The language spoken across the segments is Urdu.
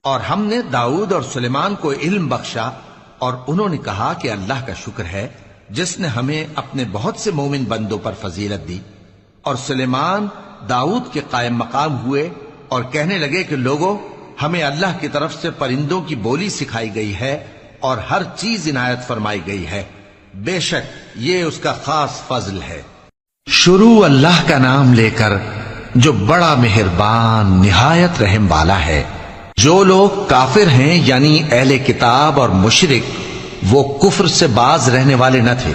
اور ہم نے داؤد اور سلیمان کو علم بخشا، اور انہوں نے کہا کہ اللہ کا شکر ہے جس نے ہمیں اپنے بہت سے مومن بندوں پر فضیلت دی۔ اور سلیمان داؤد کے قائم مقام ہوئے اور کہنے لگے کہ لوگو، ہمیں اللہ کی طرف سے پرندوں کی بولی سکھائی گئی ہے اور ہر چیز عنایت فرمائی گئی ہے، بے شک یہ اس کا خاص فضل ہے۔ شروع اللہ کا نام لے کر جو بڑا مہربان نہایت رحم والا ہے۔ جو لوگ کافر ہیں یعنی اہل کتاب اور مشرک، وہ کفر سے باز رہنے والے نہ تھے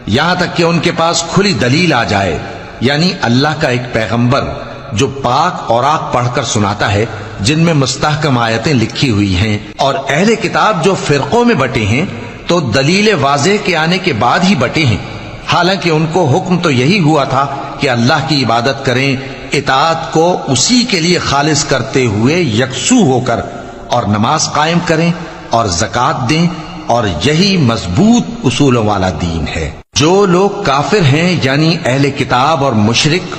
یہاں تک کہ ان کے پاس کھلی دلیل آ جائے، یعنی اللہ کا ایک پیغمبر جو پاک اوراق پڑھ کر سناتا ہے جن میں مستحکم آیتیں لکھی ہوئی ہیں، اور اہل کتاب جو فرقوں میں بٹے ہیں تو دلیل واضح کے آنے کے بعد ہی بٹے ہیں، حالانکہ ان کو حکم تو یہی ہوا تھا کہ اللہ کی عبادت کریں، اطاعت کو اسی کے لیے خالص کرتے ہوئے یکسو ہو کر، اور نماز قائم کریں اور زکوٰۃ دیں، اور یہی مضبوط اصولوں والا دین ہے۔ جو لوگ کافر ہیں یعنی اہل کتاب اور مشرک،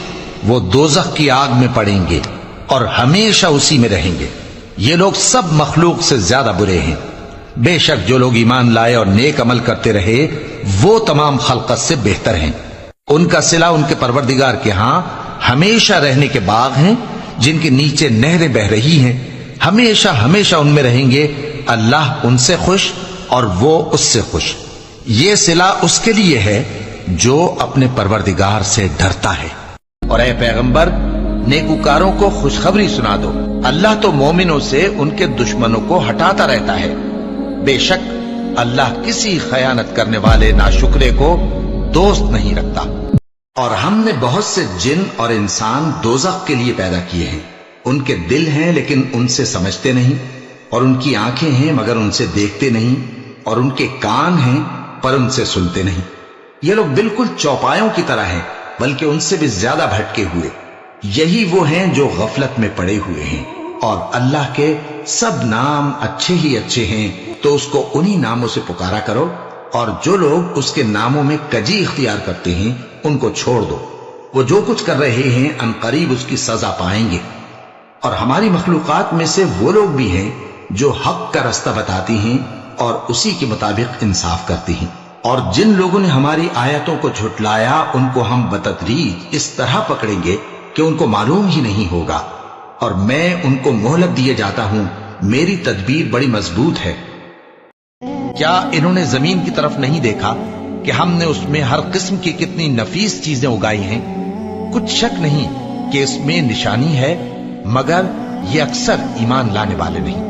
وہ دوزخ کی آگ میں پڑیں گے اور ہمیشہ اسی میں رہیں گے۔ یہ لوگ سب مخلوق سے زیادہ برے ہیں۔ بے شک جو لوگ ایمان لائے اور نیک عمل کرتے رہے وہ تمام خلقت سے بہتر ہیں۔ ان کا صلہ ان کے پروردگار کے ہاں ہمیشہ رہنے کے باغ ہیں جن کے نیچے نہریں بہ رہی ہیں، ہمیشہ ہمیشہ ان میں رہیں گے۔ اللہ ان سے خوش اور وہ اس سے خوش۔ یہ صلہ اس کے لیے ہے جو اپنے پروردگار سے ڈرتا ہے۔ اور اے پیغمبر، نیکوکاروں کو خوشخبری سنا دو، اللہ تو مومنوں سے ان کے دشمنوں کو ہٹاتا رہتا ہے، بے شک اللہ کسی خیانت کرنے والے ناشکرے کو دوست نہیں رکھتا۔ اور ہم نے بہت سے جن اور انسان دوزخ کے لیے پیدا کیے ہیں، ان کے دل ہیں لیکن ان سے سمجھتے نہیں، اور ان کی آنکھیں ہیں مگر ان سے دیکھتے نہیں، اور ان کے کان ہیں پر ان سے سنتے نہیں۔ یہ لوگ بالکل چوپایوں کی طرح ہیں بلکہ ان سے بھی زیادہ بھٹکے ہوئے۔ یہی وہ ہیں جو غفلت میں پڑے ہوئے ہیں، اور اللہ کے سب نام اچھے ہی اچھے ہیں تو اس کو انہی ناموں سے پکارا کرو، اور جو لوگ اس کے ناموں میں کجی اختیار کرتے ہیں ان کو چھوڑ دو، وہ جو کچھ کر رہے ہیں ان قریب اس کی سزا پائیں گے۔ اور ہماری مخلوقات میں سے وہ لوگ بھی ہیں جو حق کا رستہ بتاتی ہیں اور اسی کے مطابق انصاف کرتی ہیں، اور جن لوگوں نے ہماری آیتوں کو جھٹلایا ان کو ہم بتدریج اس طرح پکڑیں گے کہ ان کو معلوم ہی نہیں ہوگا، اور میں ان کو مہلت دیے جاتا ہوں، میری تدبیر بڑی مضبوط ہے۔ کیا انہوں نے زمین کی طرف نہیں دیکھا کہ ہم نے اس میں ہر قسم کی کتنی نفیس چیزیں اگائی ہیں؟ کچھ شک نہیں کہ اس میں نشانی ہے، مگر یہ اکثر ایمان لانے والے نہیں۔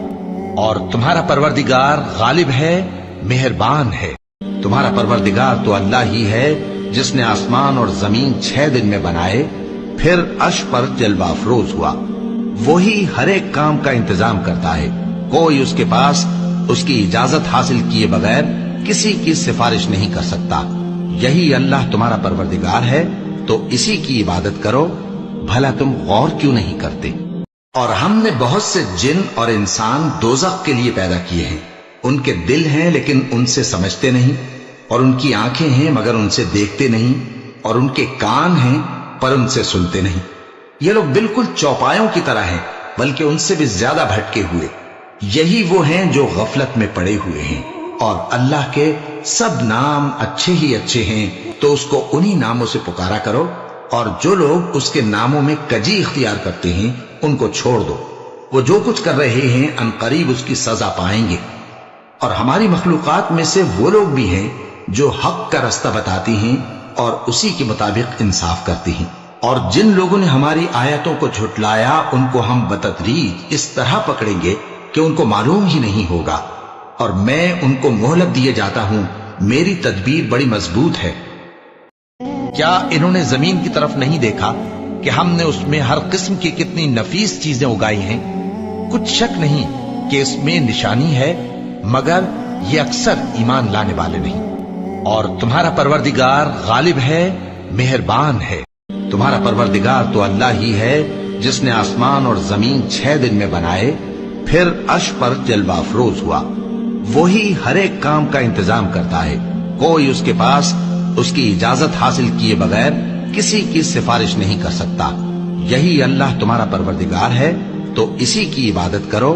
اور تمہارا پروردگار غالب ہے، مہربان ہے۔ تمہارا پروردگار تو اللہ ہی ہے جس نے آسمان اور زمین 6 دن میں بنائے، پھر عرش پر جلوہ افروز ہوا۔ وہی ہر ایک کام کا انتظام کرتا ہے، کوئی اس کے پاس اس کی اجازت حاصل کیے بغیر کسی کی سفارش نہیں کر سکتا۔ یہی اللہ تمہارا پروردگار ہے تو اسی کی عبادت کرو، بھلا تم غور کیوں نہیں کرتے؟ اور ہم نے بہت سے جن اور انسان دوزخ کے لیے پیدا کیے ہیں، ان کے دل ہیں لیکن ان سے سمجھتے نہیں، اور ان کی آنکھیں ہیں مگر ان سے دیکھتے نہیں، اور ان کے کان ہیں پر ان سے سنتے نہیں۔ یہ لوگ بالکل چوپایوں کی طرح ہیں بلکہ ان سے بھی زیادہ بھٹکے ہوئے۔ یہی وہ ہیں جو غفلت میں پڑے ہوئے ہیں، اور اللہ کے سب نام اچھے ہی اچھے ہیں تو اس کو انہی ناموں سے پکارا کرو، اور جو لوگ اس کے ناموں میں کجی اختیار کرتے ہیں ان کو چھوڑ دو، وہ جو کچھ کر رہے ہیں ان قریب اس کی سزا پائیں گے۔ اور ہماری مخلوقات میں سے وہ لوگ بھی ہیں جو حق کا رستہ بتاتی ہیں اور اسی کے مطابق انصاف کرتی ہیں، اور جن لوگوں نے ہماری آیتوں کو جھٹلایا ان کو ہم بتدریج اس طرح پکڑیں گے کہ ان کو معلوم ہی نہیں ہوگا، اور میں ان کو مہلت دیے جاتا ہوں، میری تدبیر بڑی مضبوط ہے۔ کیا انہوں نے زمین کی طرف نہیں دیکھا کہ ہم نے اس میں ہر قسم کی کتنی نفیس چیزیں اگائی ہیں؟ کچھ شک نہیں کہ اس میں نشانی ہے، مگر یہ اکثر ایمان لانے والے نہیں۔ اور تمہارا پروردگار غالب ہے، مہربان ہے۔ تمہارا پروردگار تو اللہ ہی ہے جس نے آسمان اور زمین 6 دن میں بنائے، پھر عرش پر جلوہ افروز ہوا۔ وہی ہر ایک کام کا انتظام کرتا ہے، کوئی اس کے پاس اس کی اجازت حاصل کیے بغیر کسی کی سفارش نہیں کر سکتا۔ یہی اللہ تمہارا پروردگار ہے تو اسی کی عبادت کرو،